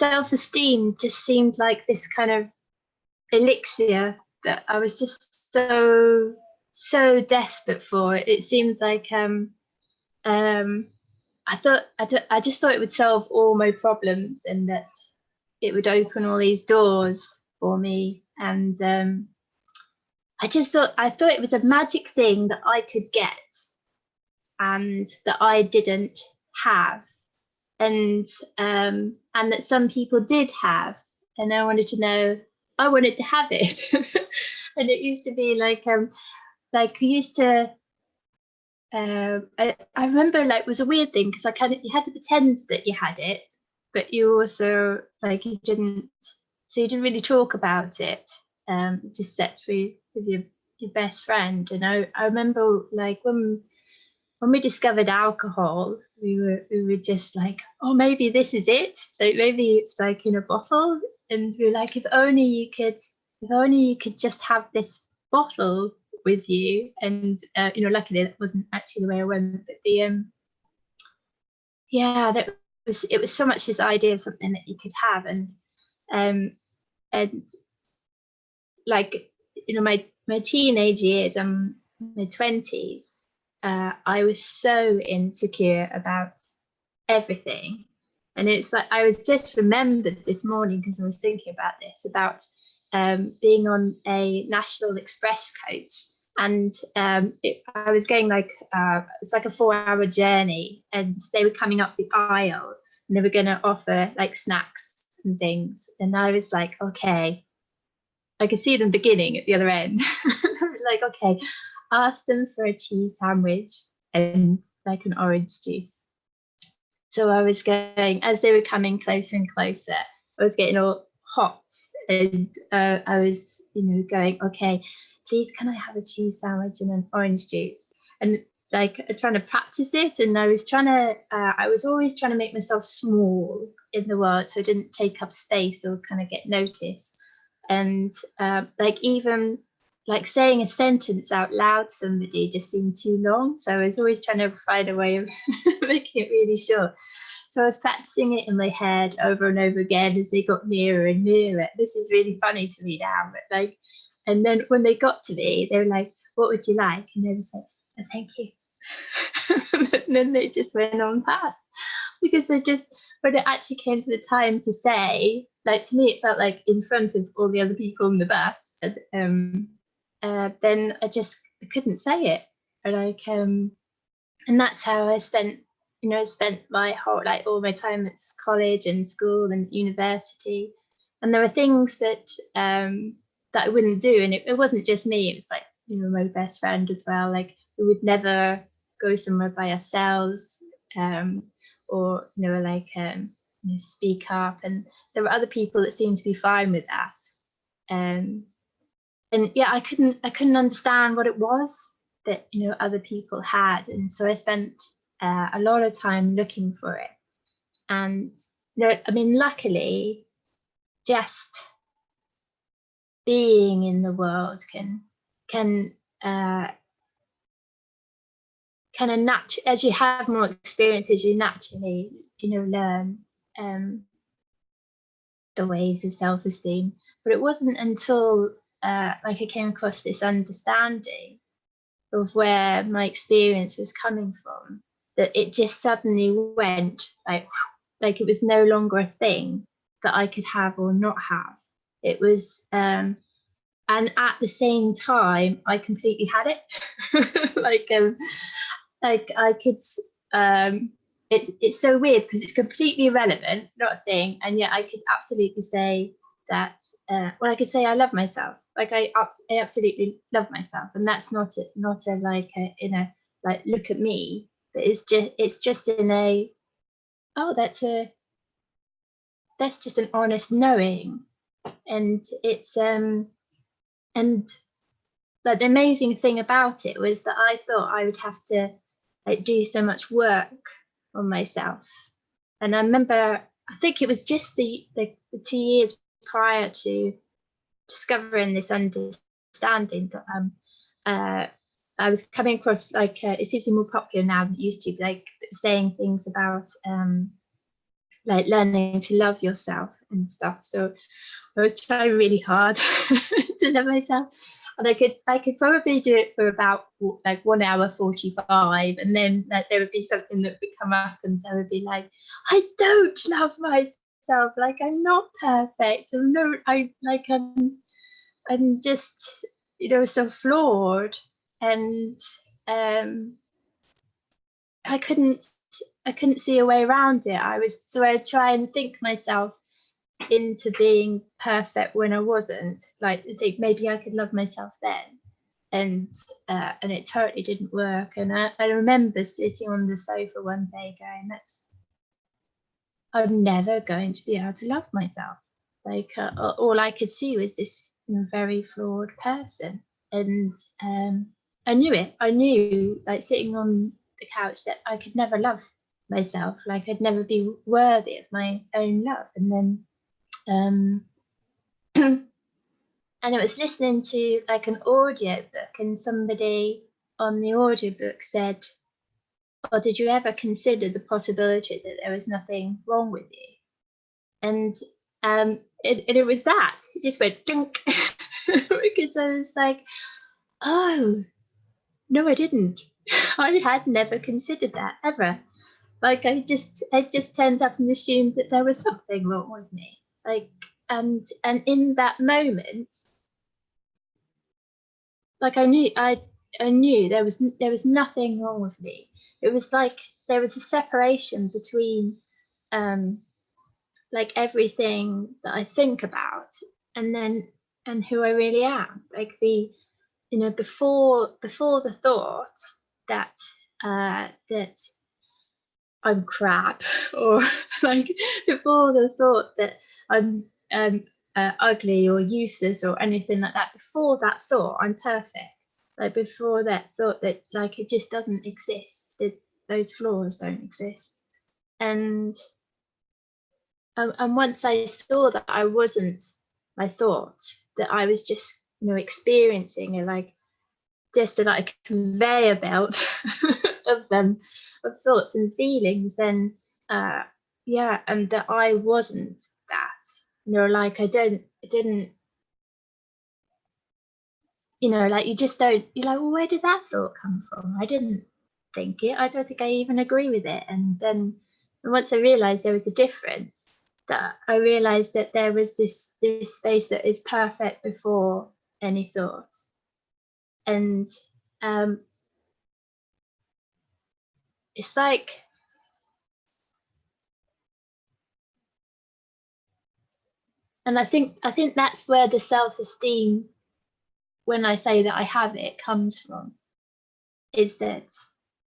self-esteem just seemed like this kind of elixir that I was just so desperate for. It seemed like I just thought it would solve all my problems, and that it would open all these doors for me. And I thought it was a magic thing that I could get and that I didn't have, and that some people did have, and I wanted to have it. And it used to be like I used to I remember, like, it was a weird thing because you had to pretend that you had it, but you also, like, you didn't really talk about it, just set through with your best friend. And I remember, like, when we discovered alcohol, we were just like, oh, maybe this is it, like maybe it's like in a bottle. And we were like, if only you could just have this bottle with you. And luckily that wasn't actually the way I went, but it was so much this idea of something that you could have. And like, my teenage years, my 20s, I was so insecure about everything. And it's like, I was just remembered this morning, because I was thinking about this, about being on a National Express coach. And I was going, like, it's like a 4-hour journey, and they were coming up the aisle and they were going to offer, like, snacks and things. And I was like, okay, I could see them beginning at the other end. Like, okay, ask them for a cheese sandwich and, like, an orange juice. So I was going, as they were coming closer and closer, I was getting all hot, and I was, going, okay, please, can I have a cheese sandwich and an orange juice? And, like, trying to practice it. And I was always trying to make myself small in the world, so I didn't take up space or kind of get noticed. And like, even like saying a sentence out loud to somebody just seemed too long. So I was always trying to find a way of making it really short. So I was practicing it in my head over and over again as they got nearer and nearer. This is really funny to me now, but, like, and then when they got to me, they were like, what would you like? And they would say, oh, thank you. And then they just went on past, because when it actually came to the time to say, like, to me, it felt like in front of all the other people on the bus. Then I couldn't say it. And that's how I spent my whole, like, all my time at college and school and university. And there were things that I wouldn't do. And it wasn't just me, it was like, my best friend as well. Like, we would never go somewhere by ourselves, or like, speak up. And there were other people that seemed to be fine with that. And yeah, I couldn't understand what it was that other people had. And so I spent a lot of time looking for it. And I mean, luckily, just being in the world can kind of naturally, as you have more experiences, you naturally learn the ways of self-esteem. But it wasn't until like, I came across this understanding of where my experience was coming from, that it just suddenly went like it was no longer a thing that I could have or not have. It was and at the same time I completely had it. like I could it's so weird, because it's completely irrelevant, not a thing, and yet I could absolutely say that I could say I love myself. Like, I absolutely love myself, and that's not a like like, look at me, but it's just in a, oh, that's just an honest knowing. And it's and like, the amazing thing about it was that I thought I would have to, like, do so much work on myself. And I remember, I think it was just the 2 years prior to discovering this understanding, that I was coming across, like, it seems to be more popular now than it used to, like, saying things about like learning to love yourself and stuff. So I was trying really hard to love myself, and I could probably do it for about like 1 hour 45, and then like there would be something that would come up, and I would be like, I don't love myself. Like I'm not perfect. I'm just so flawed, and um, I couldn't see a way around it. I'd try and think myself into being perfect when I wasn't. Like I think maybe I could love myself then, and it totally didn't work. And I remember sitting on the sofa one day going, I'm never going to be able to love myself. Like all I could see was this very flawed person, and I knew it. I knew, like sitting on the couch, that I could never love myself. Like I'd never be worthy of my own love. And then um, and I was listening to like an audio book, and somebody on the audiobook said, "Oh, did you ever consider the possibility that there was nothing wrong with you?" And it was that. It just went dunk because I was like, "Oh, no, I didn't. I had never considered that ever. Like I just turned up and assumed that there was something wrong with me. Like and in that moment, like I knew there was nothing wrong with me. It was like there was a separation between um like everything that I think about, and then and who I really am. Like before the thought that that I'm crap, or like before the thought that I'm ugly or useless or anything like that. Before that thought, I'm perfect. Like before that thought that like it just doesn't exist. Those flaws don't exist. And once I saw that I wasn't my thoughts, that I was just experiencing a like just a like conveyor belt of them of thoughts and feelings, then yeah, and that I wasn't that. Like I didn't like you just don't, you're like, well, where did that thought come from? I didn't think it. I don't think I even agree with it. And then once I realized there was a difference, that I realized that there was this space that is perfect before any thought. And it's like, and I think that's where the self-esteem, when I say that I have it, comes from, is that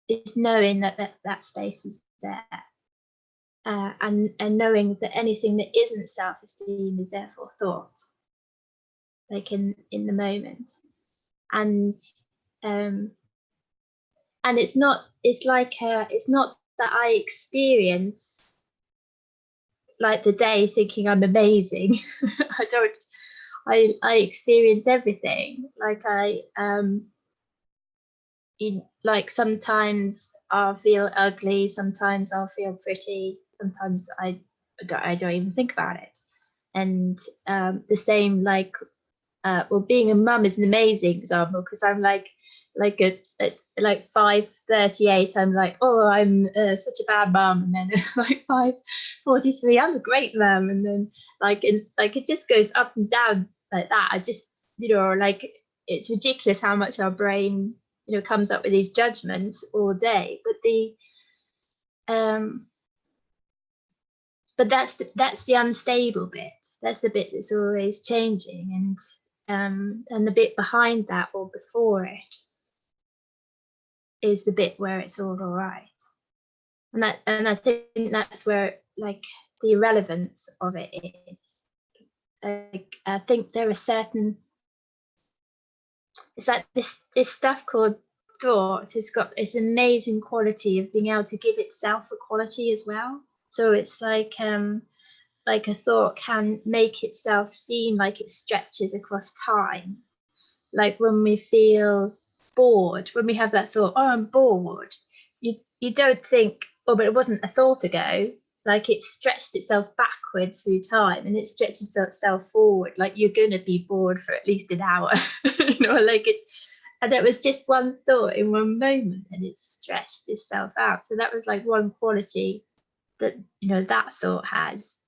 is knowing that space is there, and knowing that anything that isn't self-esteem is therefore thought, like in the moment. And um and it's not that I experience like the day thinking I'm amazing. I don't. I experience everything. Like like sometimes I'll feel ugly, sometimes I'll feel pretty, sometimes I don't even think about it. And the same, like well, being a mum is an amazing example, because I'm like at like 5:38 I'm like, oh, I'm such a bad mum, and then like 5:43 I'm a great mum, and then like it just goes up and down like that. I just like it's ridiculous how much our brain comes up with these judgments all day. Um but that's the unstable bit. That's the bit that's always changing, and the bit behind that or before it is the bit where it's all right. And I think that's where like the irrelevance of it is. Like I think there are certain, it's like this stuff called thought has got this amazing quality of being able to give itself a quality as well. So it's like a thought can make itself seem like it stretches across time. Like when we feel bored, when we have that thought, oh, I'm bored, you don't think, oh, but it wasn't a thought ago. like it stretched itself backwards through time, and it stretches itself forward. Like you're gonna be bored for at least an hour, you know, like it's, and it was just one thought in one moment, and it stretched itself out. So that was like one quality that, you know, that thought has.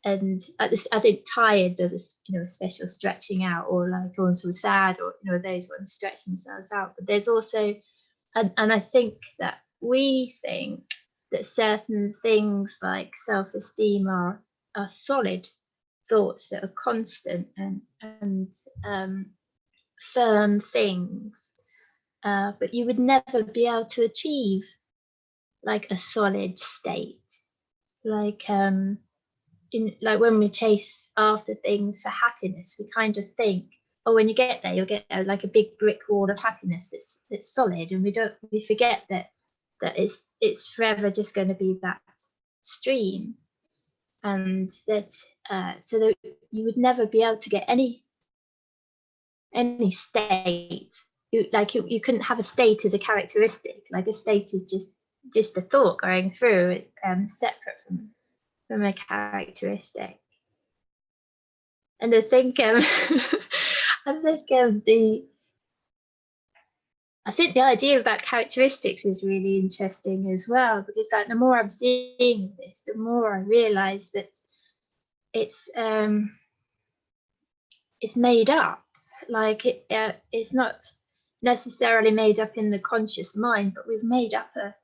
And I think tired does a, you know, a special stretching out, or like also sad, or, you know, those ones stretch themselves out. But there's also, and I think that we think that certain things like self-esteem are solid thoughts that are constant and firm things, but you would never be able to achieve like a solid state, like in, like when we chase after things for happiness, we kind of think, oh, when you get there, you'll get like a big brick wall of happiness that's solid, and we forget that it's forever just going to be that stream, and that so that you would never be able to get any state. You couldn't have a state as a characteristic. Like a state is just a thought going through, separate from a characteristic. And I think I think the idea about characteristics is really interesting as well, because like the more I'm seeing this, the more I realize that it's made up. Like it's not necessarily made up in the conscious mind, but we've made up a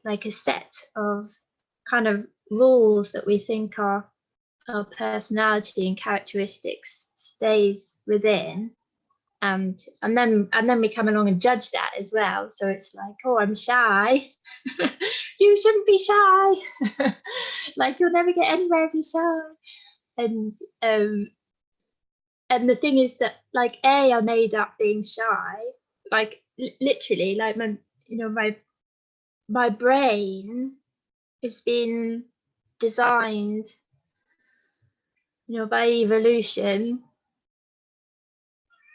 like a set of kind of rules that we think our personality and characteristics stays within, and then we come along and judge that as well. So it's like, oh, I'm shy. You shouldn't be shy. Like you'll never get anywhere if you're shy. And the thing is that, like, I made up being shy, like literally, like my brain has been designed, you know, by evolution,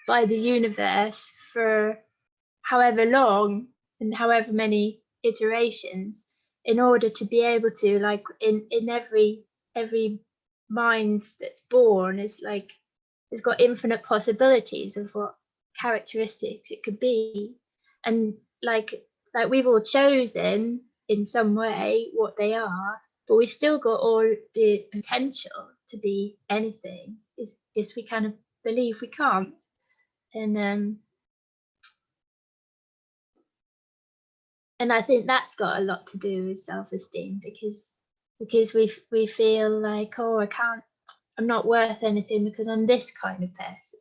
by the universe, for however long and however many iterations, in order to be able to, like, in every mind that's born is like, it's got infinite possibilities of what characteristics it could be, and like we've all chosen in some way what they are, but we still got all the potential to be anything. Is just we kind of believe we can't. And I think that's got a lot to do with self-esteem, because we feel like, oh, I'm not worth anything because I'm this kind of person.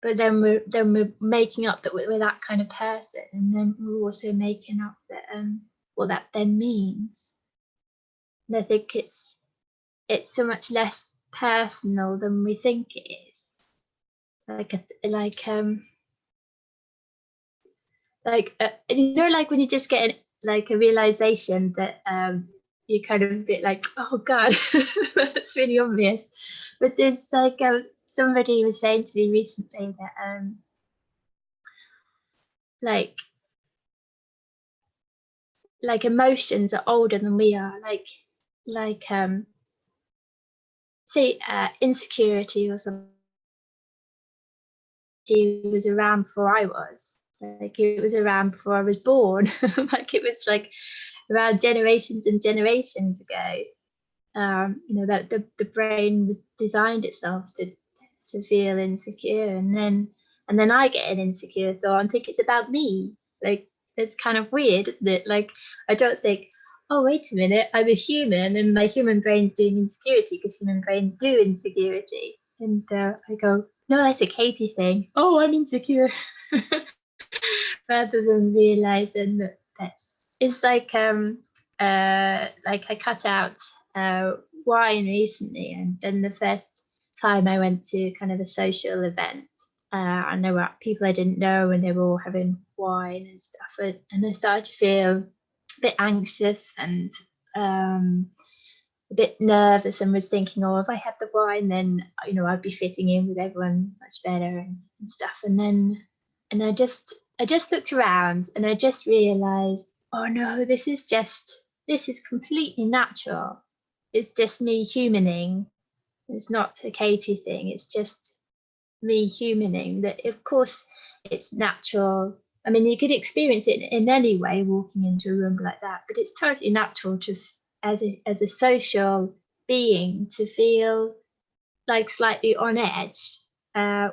But then we're making up that we're that kind of person, and then we're also making up that what that then means. And I think it's so much less personal than we think it is. You know, like when you just get like a realization that you kind of a bit like, oh God, that's really obvious. But there's like somebody was saying to me recently that like emotions are older than we are. Like say insecurity or something. She was around before I was. Like it was around before I was born. Like it was like around generations and generations ago. You know, that the brain designed itself to feel insecure, and then I get an insecure thought and think it's about me. Like it's kind of weird, isn't it? Like I don't think, oh wait a minute, I'm a human and my human brain's doing insecurity, because human brains do insecurity. And I go, no, that's a Katie thing. Oh, I'm insecure. Rather than realizing that it's like I cut out wine recently, and then the first time I went to kind of a social event, and there were people I didn't know, and they were all having wine and stuff, and I started to feel a bit anxious and a bit nervous, and was thinking, oh, if I had the wine, then, you know, I'd be fitting in with everyone much better and stuff. And I just looked around, and I just realized, oh no, this is just this is completely natural. It's just me humaning. It's not a Katie thing. It's just me humaning. That, of course, it's natural. I mean, you could experience it in any way, walking into a room like that, but it's totally natural just as a social being to feel like slightly on edge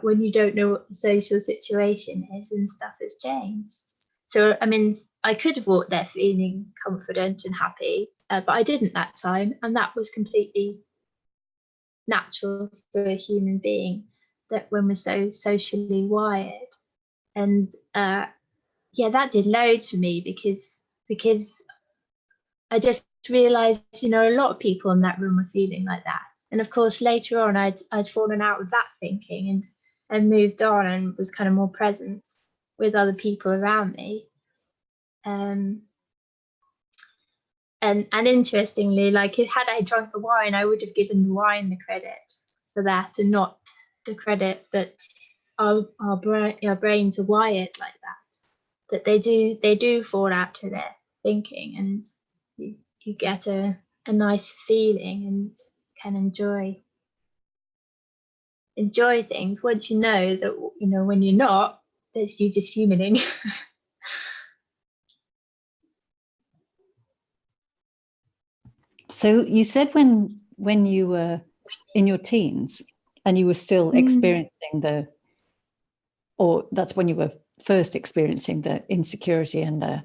when you don't know what the social situation is and stuff has changed. So, I mean, I could have walked there feeling confident and happy, but I didn't that time. And that was completely natural for a human being, that when we're so socially wired. And yeah, that did loads for me because I just realized, you know, a lot of people in that room were feeling like that. And of course, later on, I'd fallen out of that thinking and moved on and was kind of more present with other people around me. And interestingly, like, had I drunk the wine, I would have given the wine the credit for that, and not the credit that our brains are wired like that they do fall out of their thinking, and you get a nice feeling and can enjoy things once you know that, you know, when you're not, that's you just humaning. So you said when you were in your teens and you were still experiencing or that's when you were first experiencing the insecurity and the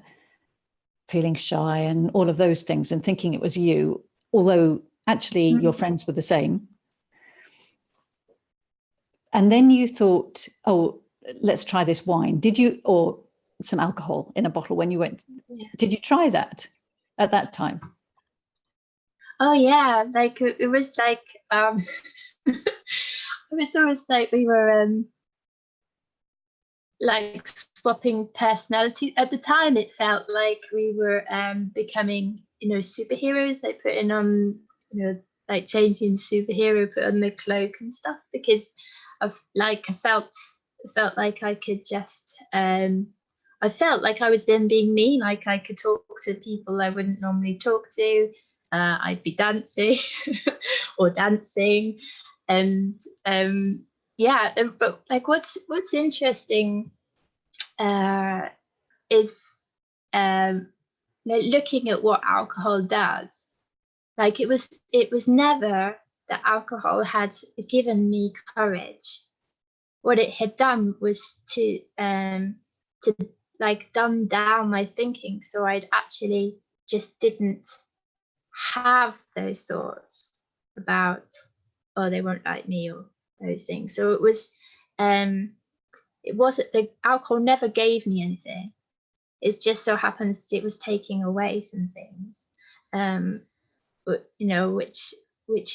feeling shy and all of those things and thinking it was you, although actually your friends were the same. And then you thought, oh, let's try this wine. Did you, or some alcohol in a bottle when you went, did you try that at that time? Oh yeah, like it was like it was almost like we were like swapping personality. At the time it felt like we were becoming, you know, superheroes, like putting on, you know, like changing superhero, put on the cloak and stuff, because of like I felt like I could just I felt like I was then being me, like I could talk to people I wouldn't normally talk to. I'd be dancing or dancing, and yeah. But like, what's interesting is like looking at what alcohol does. Like it was never that alcohol had given me courage. What it had done was to like dumb down my thinking, so I'd actually just didn't have those thoughts about, oh, they won't like me or those things. So it wasn't, the alcohol never gave me anything. It just so happens it was taking away some things, but, you know, which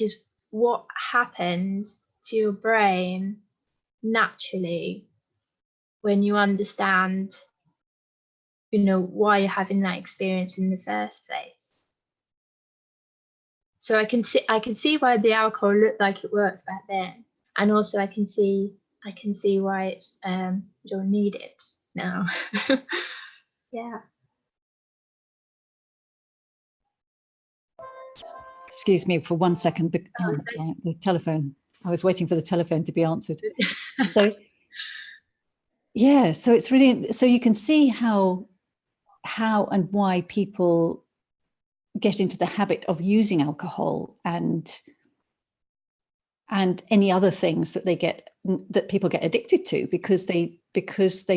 is what happens to your brain naturally when you understand, you know, why you're having that experience in the first place. So I can see why the alcohol looked like it worked back then, and also I can see why it's you don't need it now. Yeah. Excuse me for 1 second. The telephone. I was waiting for the telephone to be answered. So yeah, so it's really, so you can see how and why people get into the habit of using alcohol and any other things that people get addicted to, because they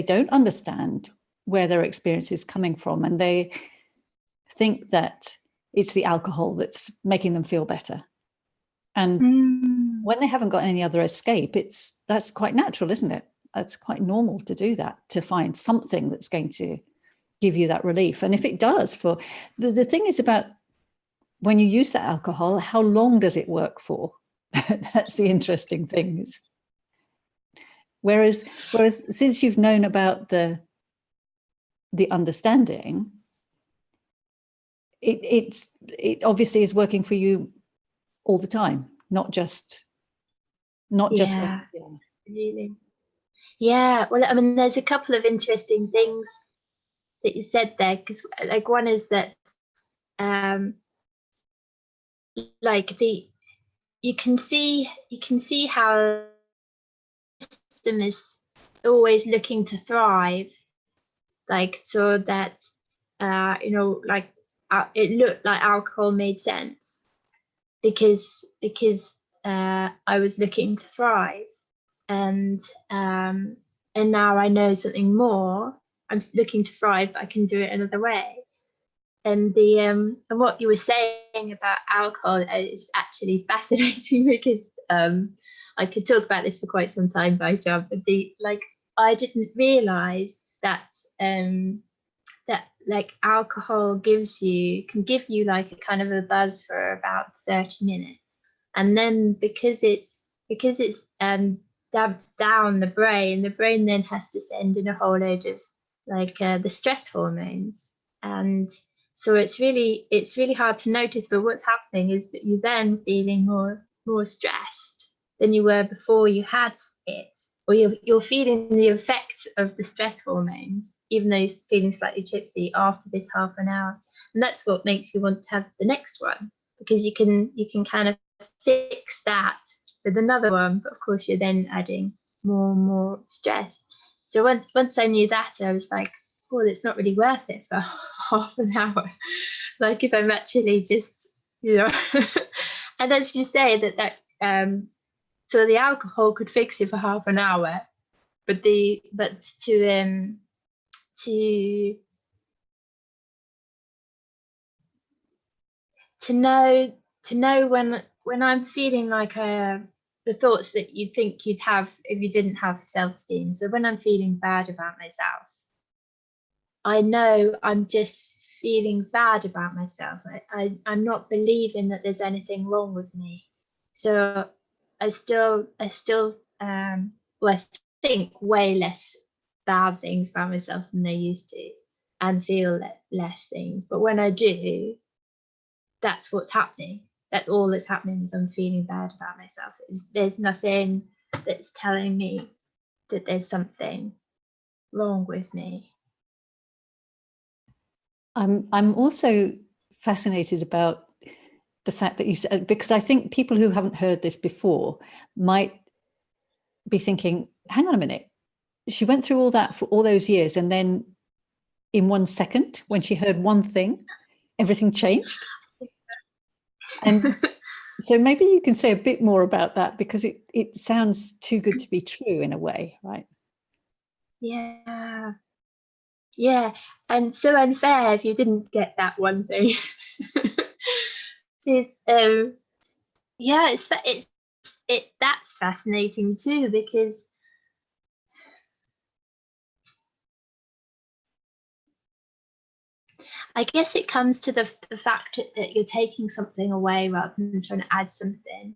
don't understand where their experience is coming from, and they think that it's the alcohol that's making them feel better. And when they haven't got any other escape, that's quite natural, isn't it? It's quite normal to do that, to find something that's going to give you that relief. And if it does, for the thing is about when you use that alcohol, how long does it work for? That's the interesting thing. Whereas since you've known about the understanding, it obviously is working for you all the time, not just yeah, really. Yeah, well, I mean, there's a couple of interesting things that you said there, because like one is that like you can see how the system is always looking to thrive, like, so that like it looked like alcohol made sense because I was looking to thrive, and now I know something more. I'm looking to thrive, but I can do it another way. And and what you were saying about alcohol is actually fascinating because I could talk about this for quite some time, Vaishnav, but I didn't realize that that like alcohol can give you like a kind of a buzz for about 30 minutes, and then because it's damped down the brain then has to send in a whole load of like the stress hormones, and so it's really hard to notice, but what's happening is that you're then feeling more stressed than you were before you had it, or you're feeling the effects of the stress hormones, even though you're feeling slightly tipsy after this half an hour. And that's what makes you want to have the next one, because you can kind of fix that with another one, but of course you're then adding more and more stress. So once I knew that, I was like, oh, it's not really worth it for half an hour. Like if I'm actually just, and as you say that so the alcohol could fix you for half an hour, but to know when I'm feeling like the thoughts that you think you'd have if you didn't have self-esteem. So when I'm feeling bad about myself, I know I'm just feeling bad about myself. I'm not believing that there's anything wrong with me. So I still well, I think way less bad things about myself than I used to, and feel less things. But when I do, that's what's happening. That's all that's happening, is I'm feeling bad about myself. There's nothing that's telling me that there's something wrong with me. I'm also fascinated about the fact that you said, because I think people who haven't heard this before might be thinking, hang on a minute, she went through all that for all those years, and then in 1 second, when she heard one thing, everything changed. And so maybe you can say a bit more about that, because it sounds too good to be true in a way, right? Yeah, and so unfair if you didn't get that one thing. It's that's fascinating too, because I guess it comes to the fact that you're taking something away rather than trying to add something.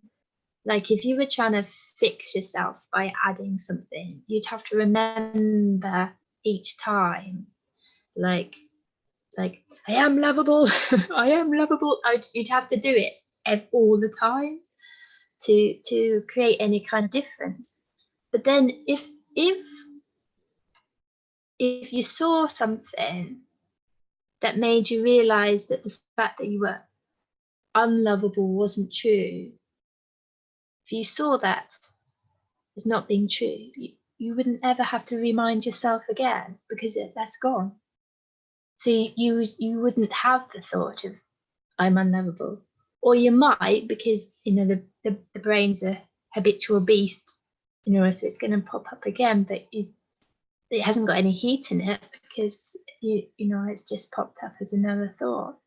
Like if you were trying to fix yourself by adding something, you'd have to remember each time, like I am lovable. I am lovable. You'd have to do it all the time to create any kind of difference. But then if you saw something that made you realize that the fact that you were unlovable wasn't true, if you saw that as not being true, you wouldn't ever have to remind yourself again, because that's gone. So you wouldn't have the thought of I'm unlovable, or you might, because the brain's a habitual beast, so it's going to pop up again, but it hasn't got any heat in it, because it's just popped up as another thought.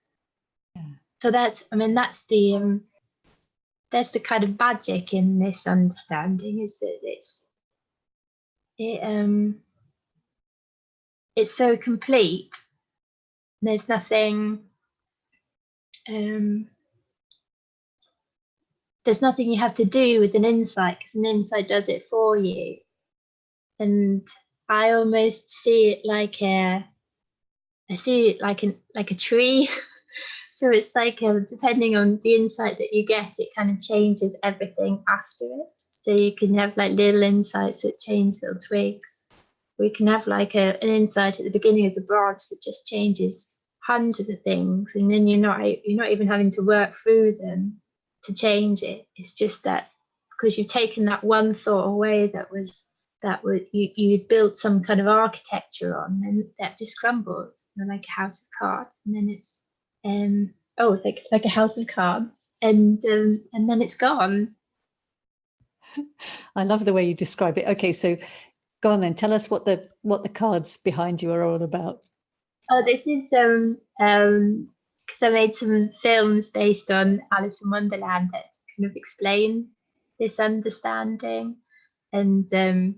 Yeah. So that's the kind of magic in this understanding, is that it's so complete. There's nothing you have to do with an insight, because an insight does it for you. And I almost see it like a tree. So it's like depending on the insight that you get, it kind of changes everything after it. So you can have like little insights that change little twigs. We can have like an insight at the beginning of the branch that just changes hundreds of things, and then you're not even having to work through them to change it. It's just that because you've taken that one thought away that you built some kind of architecture on, and that just crumbles, like a house of cards, and then it's like a house of cards, and then it's gone. I love the way you describe it. Okay, so go on then. Tell us what the cards behind you are all about. Oh, this is because I made some films based on Alice in Wonderland that kind of explain this understanding, and well,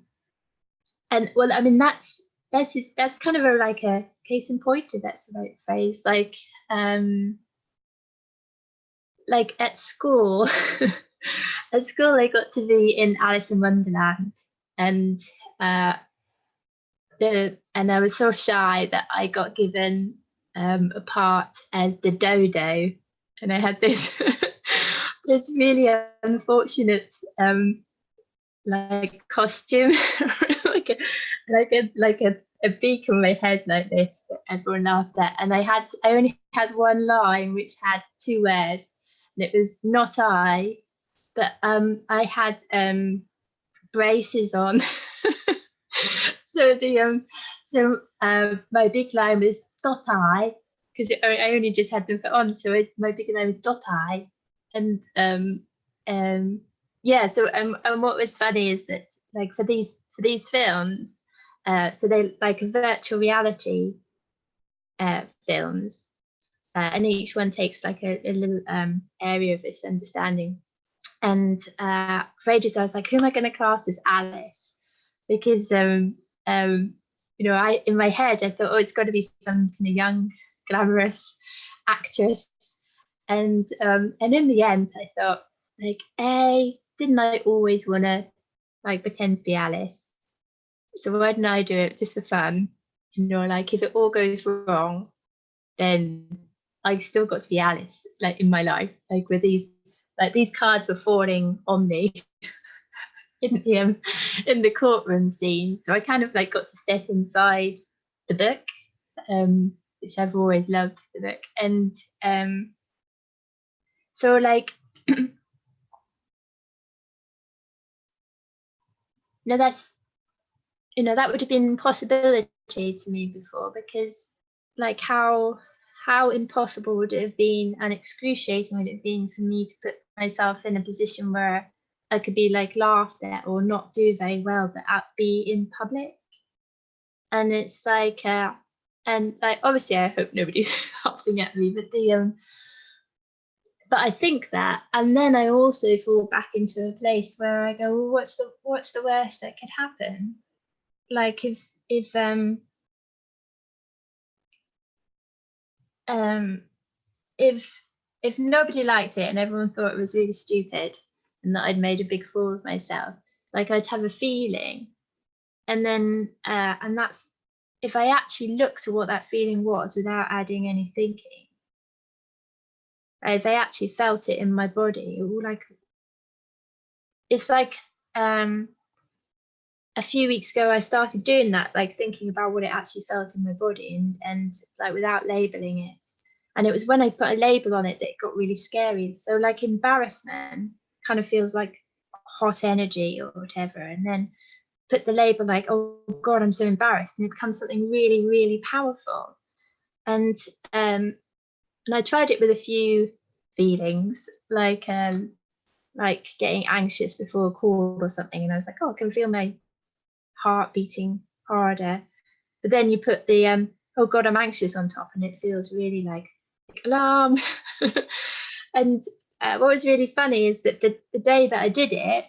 I mean that's kind of like a case in point, if that's the right phrase. Like at school, at school I got to be in Alice in Wonderland, and I was so shy that I got given a part as the dodo, and I had this this really unfortunate like costume, like a beak on my head like this that everyone laughed at, and I only had one line which had two words, and it was "not I," but I had braces on. So my big line was "dot I," because I only just had them put on, so my big line was "dot I," and yeah. So and what was funny is that, like, for these films, so they like virtual reality films, and each one takes like a little area of this understanding. And for ages I was like, who am I going to cast as Alice? Because I in my head I thought, oh, it's got to be some kind of young, glamorous actress. And in the end, I thought, like, didn't I always want to like pretend to be Alice? So why didn't I do it just for fun? Like, if it all goes wrong, then I still got to be Alice, like, in my life. Like, with these cards were falling on me in the courtroom scene, so I kind of like got to step inside the book, which I've always loved, the book. And so like that's that would have been an impossibility to me before, because like how impossible would it have been, and excruciating would it have been for me to put myself in a position where I could be like laughed at or not do very well, but be in public. And it's like and like, obviously I hope nobody's laughing at me, but I think that, and then I also fall back into a place where I go, well, what's the worst that could happen? Like, if if nobody liked it and everyone thought it was really stupid and that I'd made a big fool of myself, like, I'd have a feeling, and then and that's if I actually looked at what that feeling was without adding any thinking, if I actually felt it in my body, like, it's like a few weeks ago I started doing that, like thinking about what it actually felt in my body, and like without labeling it. And it was when I put a label on it that it got really scary. So like embarrassment kind of feels like hot energy or whatever, and then put the label like, oh God, I'm so embarrassed, and it becomes something really, really powerful. And I tried it with a few feelings, like getting anxious before a call or something, and I was like, oh, I can feel my heart beating harder. But then you put the oh God, I'm anxious on top, and it feels really like alarms. And what was really funny is that the day that I did it,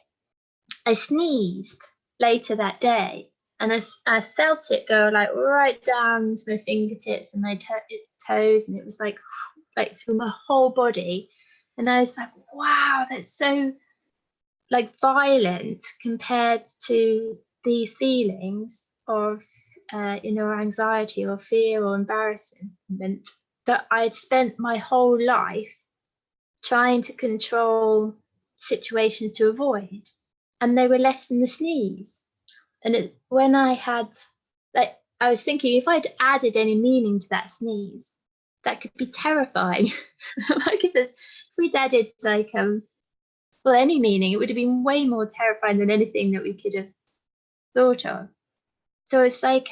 I sneezed later that day, and I felt it go like right down to my fingertips and my toes, and it was like through my whole body. And I was like, wow, that's so like violent compared to these feelings of anxiety or fear or embarrassment that I'd spent my whole life trying to control situations to avoid, and they were less than the sneeze. And when I had, like, I was thinking, if I'd added any meaning to that sneeze, that could be terrifying. Like if we'd added like well, any meaning, it would have been way more terrifying than anything that we could have thought of. So it's like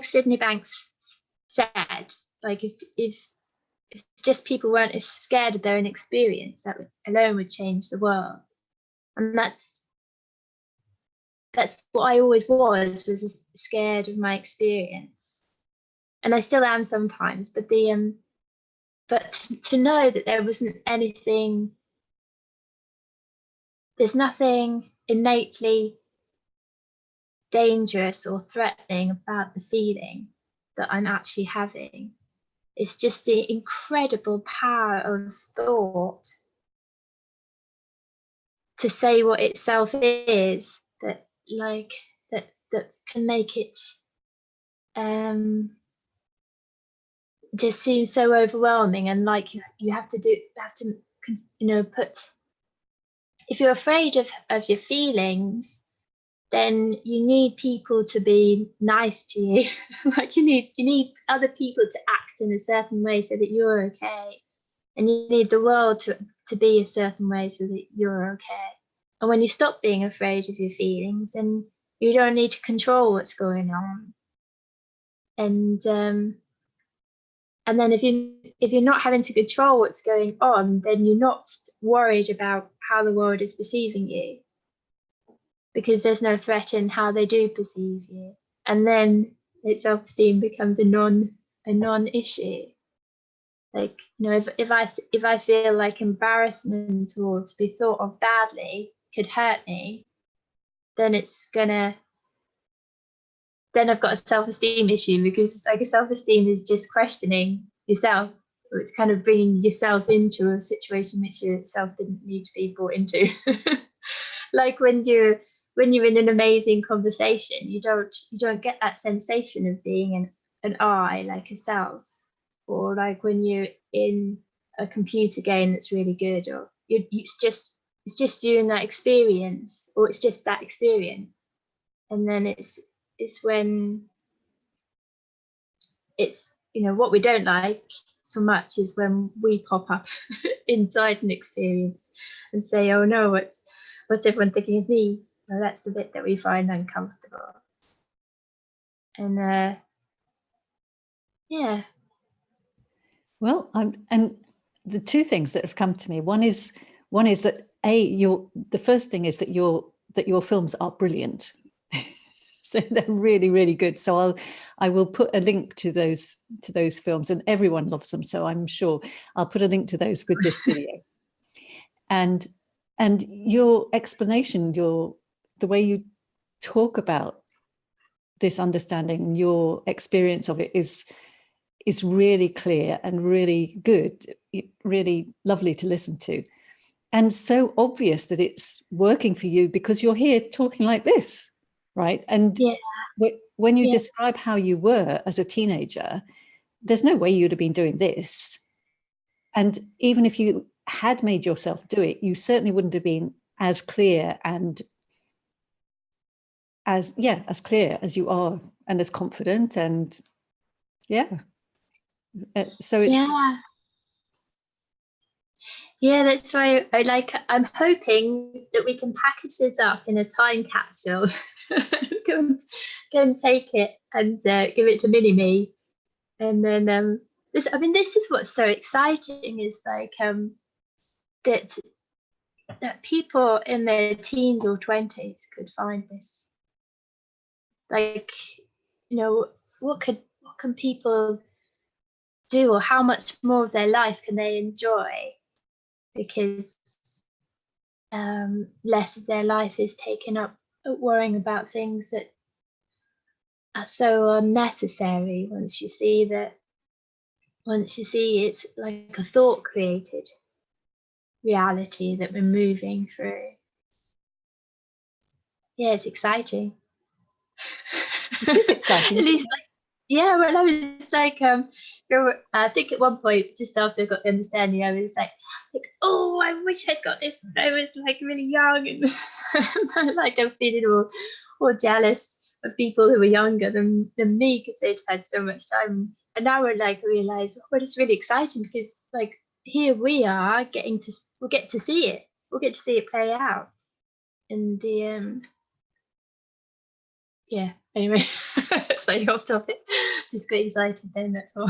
Sydney Banks said, like if just people weren't as scared of their own experience, that alone would change the world. And that's what I always was scared of my experience, and I still am sometimes. But to know that there wasn't anything, there's nothing innately dangerous or threatening about the feeling that I'm actually having. It's just the incredible power of thought to say what itself is, that can make it just seem so overwhelming. And like you have to put, if you're afraid of your feelings, then you need people to be nice to you. Like you need other people to act in a certain way so that you're okay, and you need the world to be a certain way so that you're okay. And when you stop being afraid of your feelings, then you don't need to control what's going on. And then if you're not having to control what's going on, then you're not worried about how the world is perceiving you, because there's no threat in how they do perceive you. And then self-esteem becomes a non-issue. Like, if I feel like embarrassment or to be thought of badly could hurt me, then then I've got a self-esteem issue, because like a self-esteem is just questioning yourself, or it's kind of bringing yourself into a situation which you yourself didn't need to be brought into. Like when you're in an amazing conversation, you don't get that sensation of being an I, like a self. Or like when you're in a computer game that's really good, or it's just you in that experience, or it's just that experience. And then it's when it's, what we don't like so much is when we pop up inside an experience and say, oh no, what's everyone thinking of me? Well, that's the bit that we find uncomfortable. And yeah. Well, and the two things that have come to me, one is that the first thing is that your films are brilliant. So they're really, really good. So I will put a link to those films, and everyone loves them. So I'm sure I'll put a link to those with this video. And your explanation, the way you talk about this understanding, your experience of it is really clear and really good, really lovely to listen to, and so obvious that it's working for you because you're here talking like this, right? And yeah. When you describe how you were as a teenager, there's no way you'd have been doing this. And even if you had made yourself do it, you certainly wouldn't have been as clear and as clear as you are, and as confident. And so it's that's why I'm hoping that we can package this up in a time capsule. go and take it and give it to mini-me. And then this is what's so exciting, is like that people in their teens or 20s could find this. Like, what can people do, or how much more of their life can they enjoy, because less of their life is taken up worrying about things that are so unnecessary. Once you see it's like a thought created reality that we're moving through. It's exciting. It is exciting. At least, well, I was like, I think at one point, just after I got the understanding, I was like, oh, I wish I'd got this when I was like really young, and like I'm feeling all jealous of people who were younger than me, because they'd had so much time and now we're like realize, oh, it's really exciting because like here we are we'll get to see it play out. And the yeah, anyway, slightly off topic, just got excited then, that's all.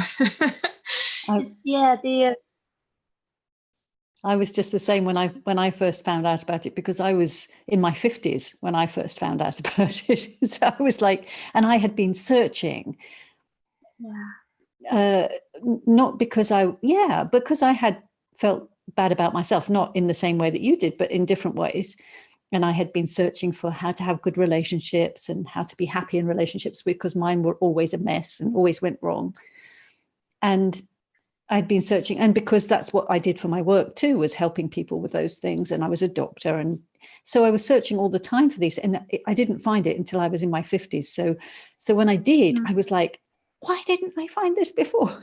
I was just the same when I first found out about it, because I was in my 50s when I first found out about it. So I was like, and I had been searching. Not because because I had felt bad about myself, not in the same way that you did, but in different ways. And I had been searching for how to have good relationships and how to be happy in relationships, because mine were always a mess and always went wrong. And I'd been searching, and because that's what I did for my work too, was helping people with those things. And I was a doctor. And so I was searching all the time for these, and I didn't find it until I was in my 50s. So when I did, I was like, why didn't I find this before?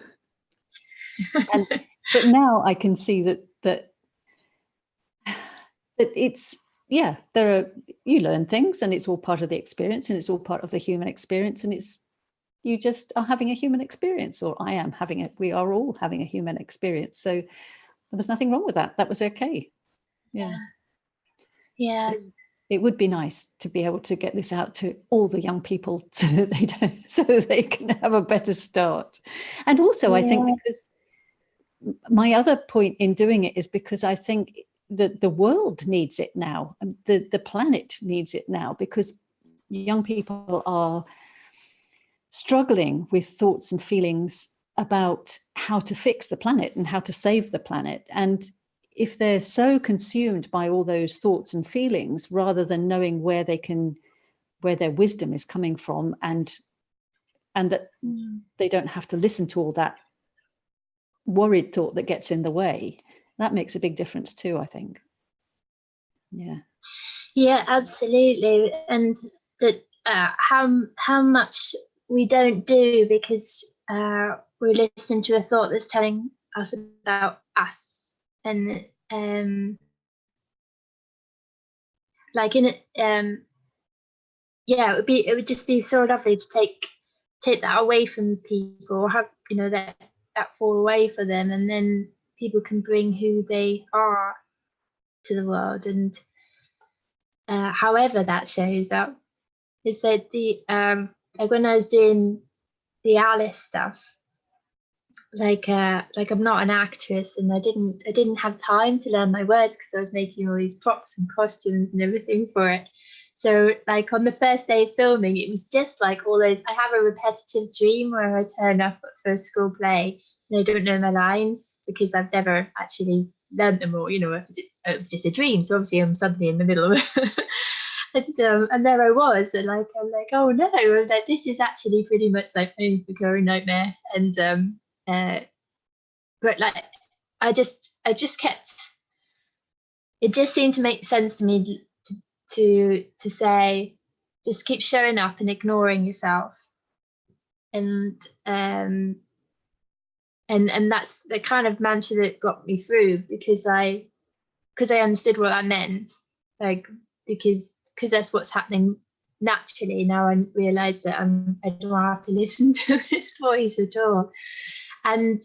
But now I can see that it's, you learn things, and it's all part of the experience, and it's all part of the human experience, and you just are having a human experience, or we are all having a human experience. So there was nothing wrong with that. That was okay. Yeah. It would be nice to be able to get this out to all the young people so that they can have a better start. And also, I think, because my other point in doing it is because I think that the world needs it now, and the planet needs it now, because young people are struggling with thoughts and feelings about how to fix the planet and how to save the planet. And if they're so consumed by all those thoughts and feelings, rather than knowing where their wisdom is coming from, and that they don't have to listen to all that worried thought that gets in the way, that makes a big difference too, I think. Yeah, absolutely. And that how much we don't do because we're listening to a thought that's telling us about us. And like in it, it would just be so lovely to take that away from people, or have that fall away for them, and then people can bring who they are to the world. And however that shows up. Is that like when I was doing the Alice stuff, like I'm not an actress, and I didn't have time to learn my words because I was making all these props and costumes and everything for it. So like on the first day of filming, it was just like all those, I have a repetitive dream where I turn up for a school play and I don't know my lines because I've never actually learned them all, it was just a dream. So obviously I'm suddenly in the middle of it. And there I was, and I'm like, oh no, like this is actually pretty much like my recurring nightmare. And but like I just kept, it just seemed to make sense to me to say, just keep showing up and ignoring yourself. And that's the kind of mantra that got me through, because I understood what that meant, like because that's what's happening naturally. Now I realize that I don't have to listen to this voice at all. And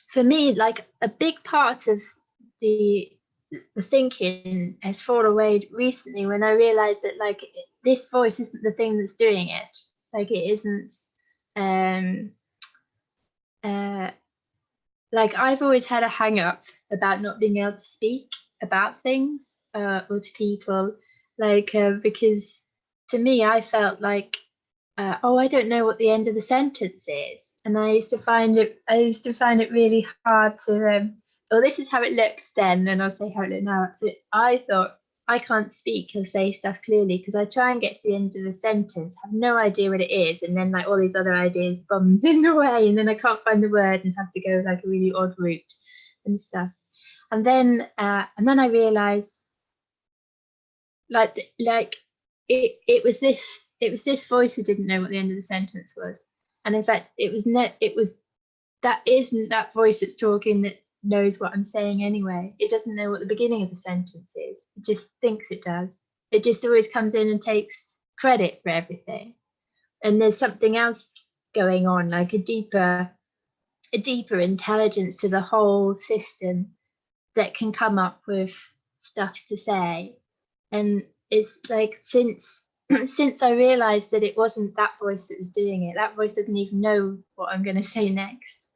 for me, like a big part of the thinking has fallen away recently when I realized that like this voice isn't the thing that's doing it. Like it isn't like I've always had a hang up about not being able to speak about things or to people, like because to me I felt like I don't know what the end of the sentence is, and I used to find it really hard to this is how it looked then, and I'll say how it looked now. So I thought, I can't speak or say stuff clearly because I try and get to the end of the sentence, have no idea what it is, and then like all these other ideas bump in the way, and then I can't find the word and have to go like a really odd route and stuff. And then I realized like it was this voice who didn't know what the end of the sentence was. And in fact, that isn't that voice that's talking that knows what I'm saying anyway. It doesn't know what the beginning of the sentence is. It just thinks it does. It just always comes in and takes credit for everything. And there's something else going on, like a deeper intelligence to the whole system that can come up with stuff to say. And it's like since I realized that it wasn't that voice that was doing it, that voice doesn't even know what I'm going to say next.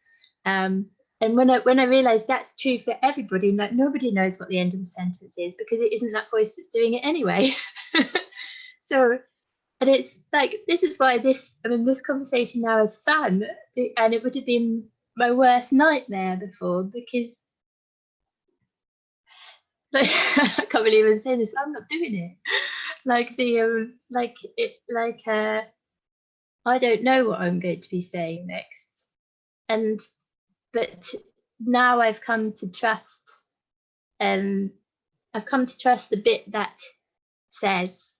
And when I realized that's true for everybody, like nobody knows what the end of the sentence is because it isn't that voice that's doing it anyway. So, and it's like, this is why this conversation now is fun, and it would have been my worst nightmare before, because like I can't believe I'm saying this, but I'm not doing it. Like I don't know what I'm going to be saying next, but now I've come to trust. I've come to trust the bit that says.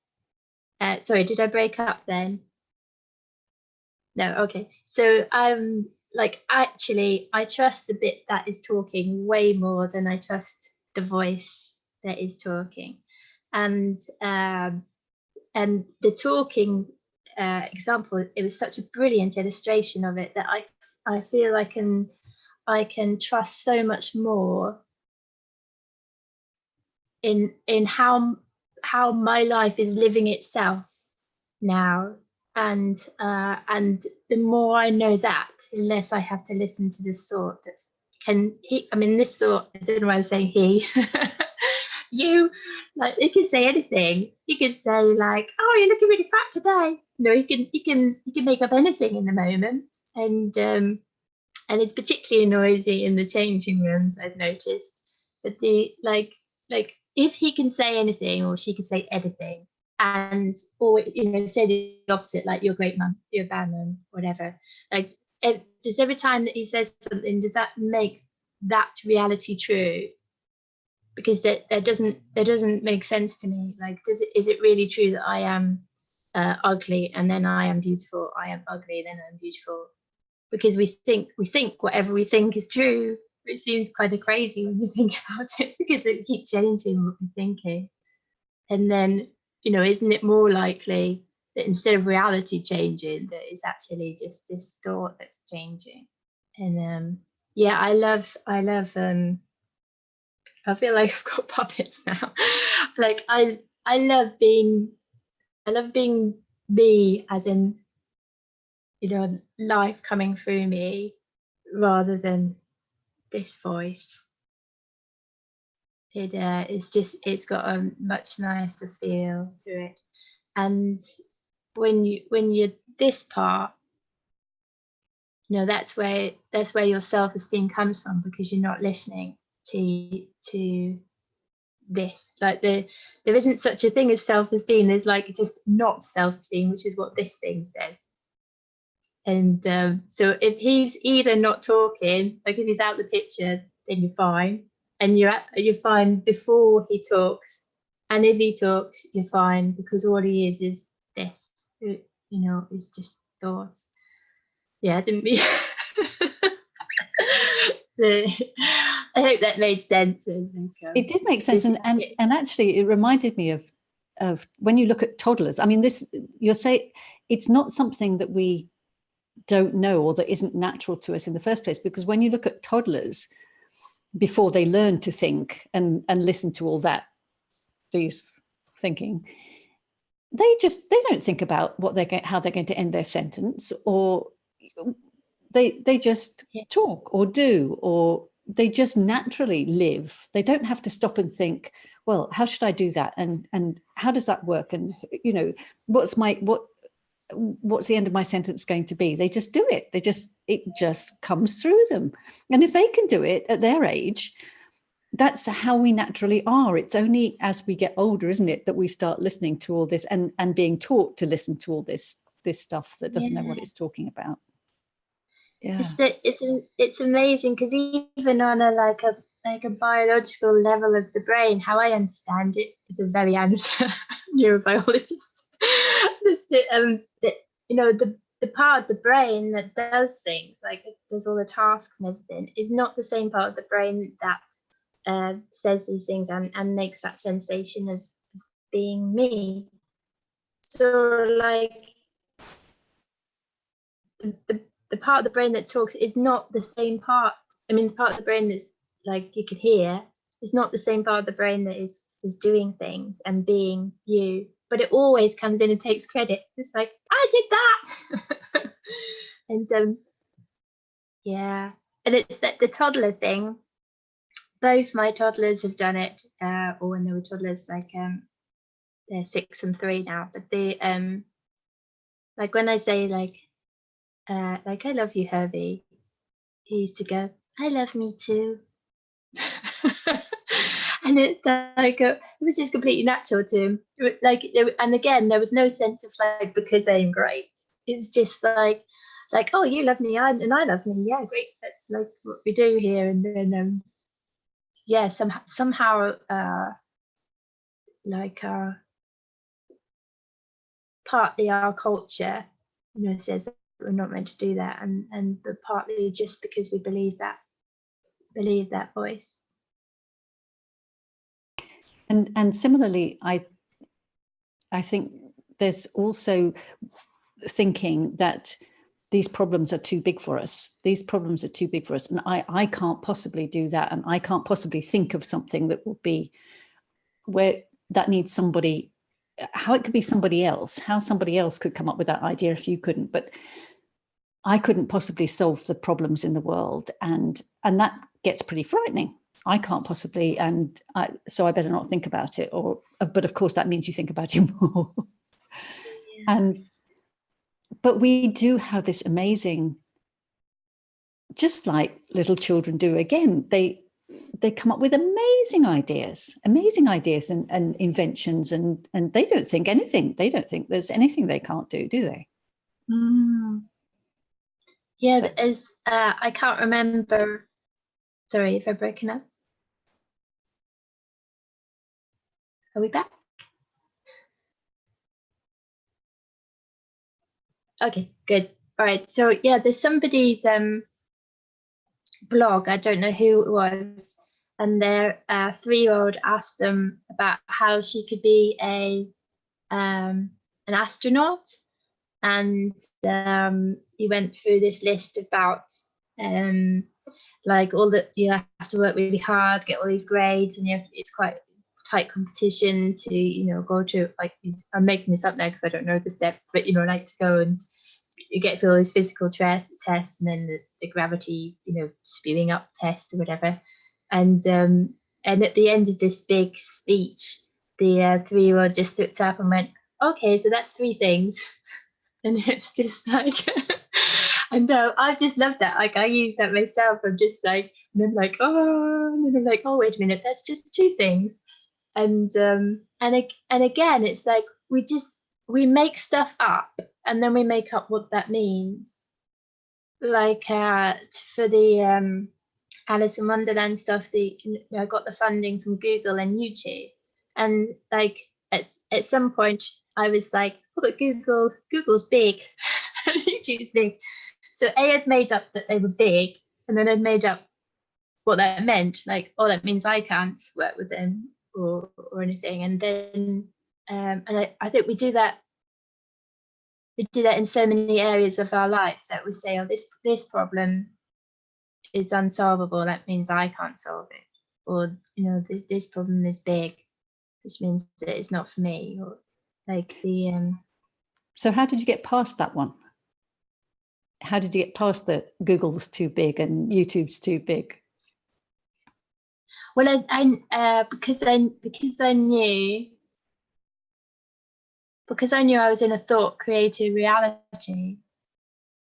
Sorry, did I break up then? No, okay. So actually, I trust the bit that is talking way more than I trust the voice that is talking, and the talking example, it was such a brilliant illustration of it that I feel I can trust so much more in how my life is living itself now, and the more I know that, the less I have to listen to this thought that this thought, I don't know why I'm saying he. You, like, you can say anything. You can say like, oh, you're looking really fat today. You can make up anything in the moment, and it's particularly noisy in the changing rooms, I've noticed. But if he can say anything, or she can say anything, and or say the opposite, like, you're a great mum, you're a bad mum, whatever. Like, just every time that he says something, does that make that reality true? Because that doesn't make sense to me. Like, is it really true that I am ugly and then I am beautiful? I am ugly, then I'm beautiful. Because we think whatever we think is true, which seems kind of crazy when you think about it, because it keeps changing what we're thinking. And then, isn't it more likely that instead of reality changing, that it's actually just this thought that's changing? And yeah, I love I feel like I've got puppets now. Like, I love being me, as in, life coming through me, rather than this voice. It's got a much nicer feel to it. And when you're this part, that's where your self-esteem comes from, because you're not listening to this. Like, there isn't such a thing as self-esteem. There's like just not self-esteem, which is what this thing says. And so if he's either not talking, like if he's out the picture, then you're fine, and you're fine before he talks. And if he talks, you're fine, because all he is this, is just thoughts. Yeah, I didn't mean. So I hope that made sense. It did make sense, and actually, it reminded me of when you look at toddlers. I mean, you're saying it's not something that we don't know, or that isn't natural to us in the first place, because when you look at toddlers, before they learn to think and listen to all that, these thinking, they don't think about how they're going to end their sentence, or they just talk or do, or they just naturally live. They don't have to stop and think, well, how should I do that, and how does that work, and what's the end of my sentence going to be? They just do it. It just comes through them. And if they can do it at their age, that's how we naturally are. It's only as we get older, isn't it, that we start listening to all this and being taught to listen to all this stuff that doesn't know what it's talking about. Yeah, it's amazing, because even on a biological level of the brain, how I understand it as a very amateur neurobiologist, the part of the brain that does things, like it does all the tasks and everything, is not the same part of the brain that says these things and makes that sensation of being me. So, like, the part of the brain that talks is not the same part. I mean, the part of the brain that's like you could hear is not the same part of the brain that is doing things and being you. But it always comes in and takes credit. It's like, I did that. And yeah, and it's that the toddler thing. Both my toddlers have done it, or when they were toddlers, like they're 6 and 3 now. But they like when I say like I love you, Herbie, he used to go, I love me too. And it's like it was just completely natural to him. And again, there was no sense of like because I'm great. It's just like oh, you love me, and I love me. Yeah, great. That's like what we do here. And then yeah, somehow like partly our culture, says that we're not meant to do that, and but partly just because we believe that voice. And similarly, I think there's also thinking that these problems are too big for us. These problems are too big for us, and I can't possibly do that, and I can't possibly think of something that will be where that needs somebody. How it could be somebody else, how somebody else could come up with that idea if you couldn't, but I couldn't possibly solve the problems in the world, and that gets pretty frightening. I can't possibly, so I better not think about it. But of course, that means you think about it more. Yeah. But we do have this amazing, just like little children do. Again, they come up with amazing ideas and inventions, and they don't think anything. They don't think there's anything they can't do they? Yeah, so. As I can't remember. Sorry if I've broken up. Are we back? Okay, good. All right. So yeah, there's somebody's blog. I don't know who it was, and their 3-year-old asked them about how she could be an astronaut, and he went through this list about like all that you have to work really hard, get all these grades, and it's quite tight competition to go to, like, I'm making this up now because I don't know the steps, but like to go and you get through all these physical tests, and then the gravity spewing up test or whatever, and at the end of this big speech, the 3-year-old just looked up and went, okay, so that's 3 things. And it's just like and I've just loved that. Like, I use that myself. I'm just like, and I'm like, oh, wait a minute, that's just 2 things. And again, it's like we make stuff up, and then we make up what that means. Like for the Alice in Wonderland stuff, I got the funding from Google and YouTube, and like at some point I was like, oh, but Google's big and YouTube's big. So I had made up that they were big, and then I'd made up what that meant. Like, oh, that means I can't work with them or anything. And then and I think we do that in so many areas of our lives, that we say, oh, this problem is unsolvable, that means I can't solve it. Or this problem is big, which means that it's not for me. Or like the So how did you get past that one? How did you get past that Google's too big and YouTube's too big? Well, because I knew I was in a thought created reality,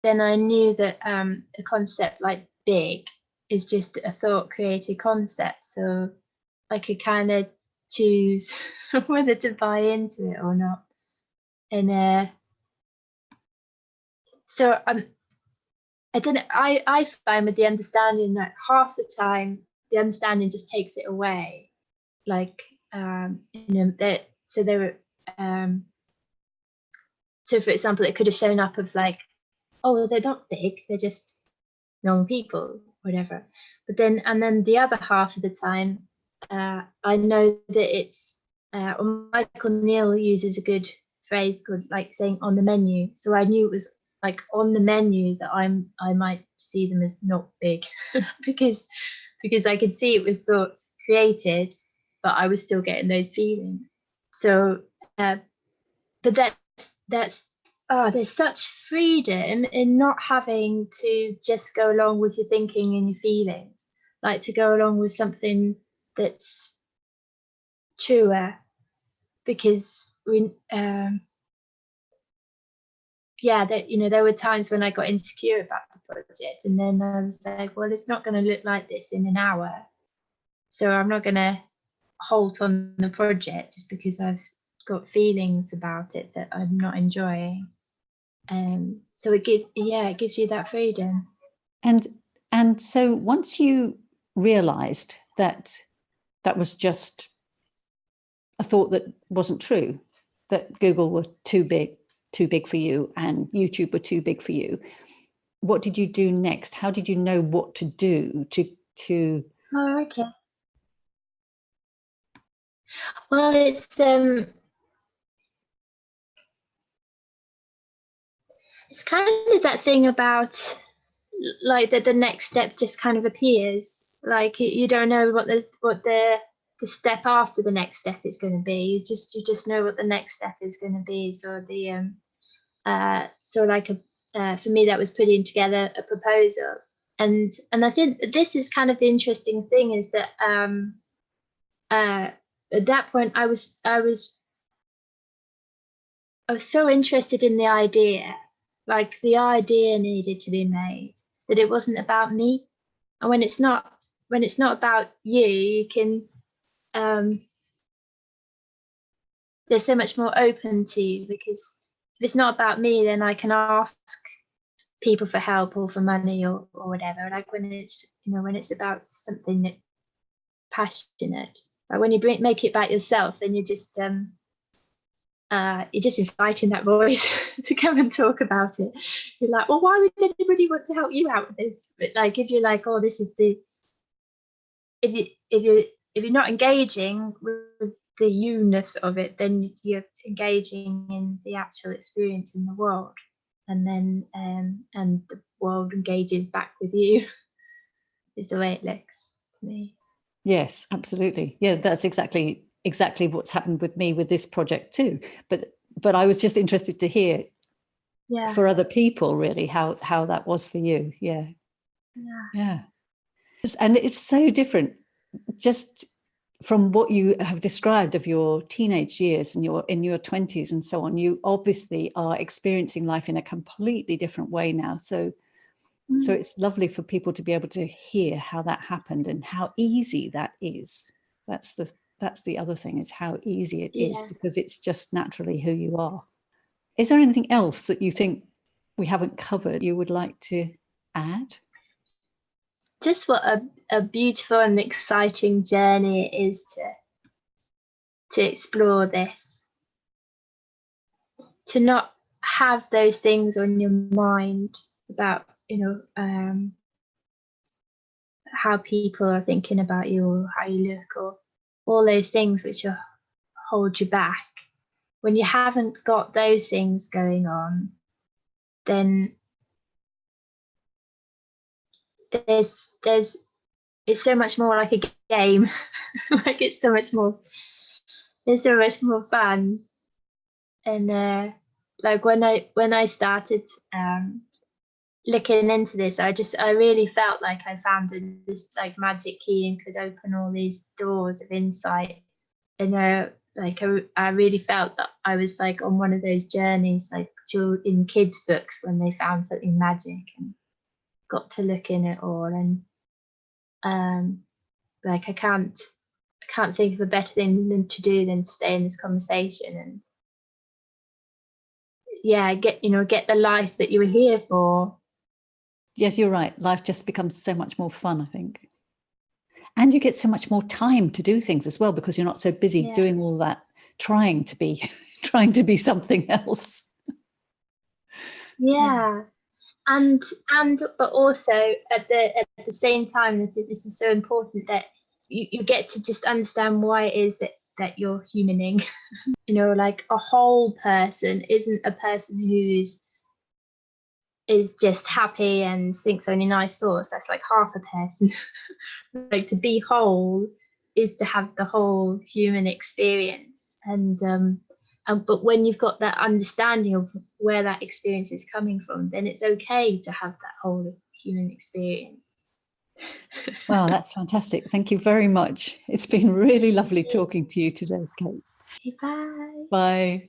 then I knew that a concept like big is just a thought created concept. So I could kind of choose whether to buy into it or not. And so I don't know, I find with the understanding that half the time the understanding just takes it away. Like that, so there were so for example, it could have shown up of like, oh, they're not big, they're just normal people, whatever. But then the other half of the time, I know that it's Michael Neal uses a good phrase called like saying on the menu. So I knew it was like on the menu that I might see them as not big because I could see it was thought created, but I was still getting those feelings. So but that's there's such freedom in not having to just go along with your thinking and your feelings, like to go along with something that's truer, because we that, you know, there were times when I got insecure about the project, and then I was like, well, it's not going to look like this in an hour, so I'm not going to halt on the project just because I've got feelings about it that I'm not enjoying. So it gives you that freedom. And so once you realized that that was just a thought that wasn't true, that Google were too big for you and YouTube were too big for you, what did you do next? How did you know what to do to Oh, okay. Well, it's kind of that thing about like that the next step just kind of appears. Like you don't know what the step after the next step is going to be. You just know what the next step is going to be. So for me, that was putting together a proposal, and I think this is kind of the interesting thing, is that at that point I was so interested in the idea, like the idea needed to be made, that it wasn't about me. And when it's not about you, you can there's so much more open to you, because if it's not about me, then I can ask people for help or for money or whatever. Like when it's, you know, when it's about something that's passionate, like when you make it about yourself, then you're just inviting that voice to come and talk about it. You're like, well, why would anybody want to help you out with this? But like, if you're like, oh, this is the, if you're not engaging with the you-ness of it, then you're engaging in the actual experience in the world, and then and the world engages back with you. Is the way it looks to me. Yes, absolutely. Yeah, that's exactly what's happened with me with this project too. But I was just interested to hear for other people really how that was for you. Yeah. And it's so different just from what you have described of your teenage years and in your 20s and so on. You obviously are experiencing life in a completely different way now. So it's lovely for people to be able to hear how that happened and how easy that is. That's the other thing, is how easy it is, because it's just naturally who you are. Is there anything else that you think we haven't covered you would like to add? Just what a beautiful and exciting journey it is to explore this, to not have those things on your mind about, you know, how people are thinking about you or how you look, or all those things which hold you back. When you haven't got those things going on, then there's it's so much more like a game. Like it's so much more fun. And like when I started looking into this, I really felt like I found this like magic key and could open all these doors of insight. And like I really felt that I was like on one of those journeys, like in kids' books when they found something magic and got to look in it all. And like I can't think of a better thing to do than to stay in this conversation and get the life that you were here for. Yes, you're right. Life just becomes so much more fun, I think. And you get so much more time to do things as well, because you're not so busy doing all that, trying to be something else. And also at the same time, I think this is so important, that you get to just understand why it is that you're humaning. You know, like a whole person isn't a person who is is just happy and thinks only nice thoughts, that's like half a person. Like to be whole is to have the whole human experience. And but when you've got that understanding of where that experience is coming from, then it's okay to have that whole human experience. Wow, that's fantastic. Thank you very much. It's been really lovely talking to you today, Kate. Okay, bye. Bye.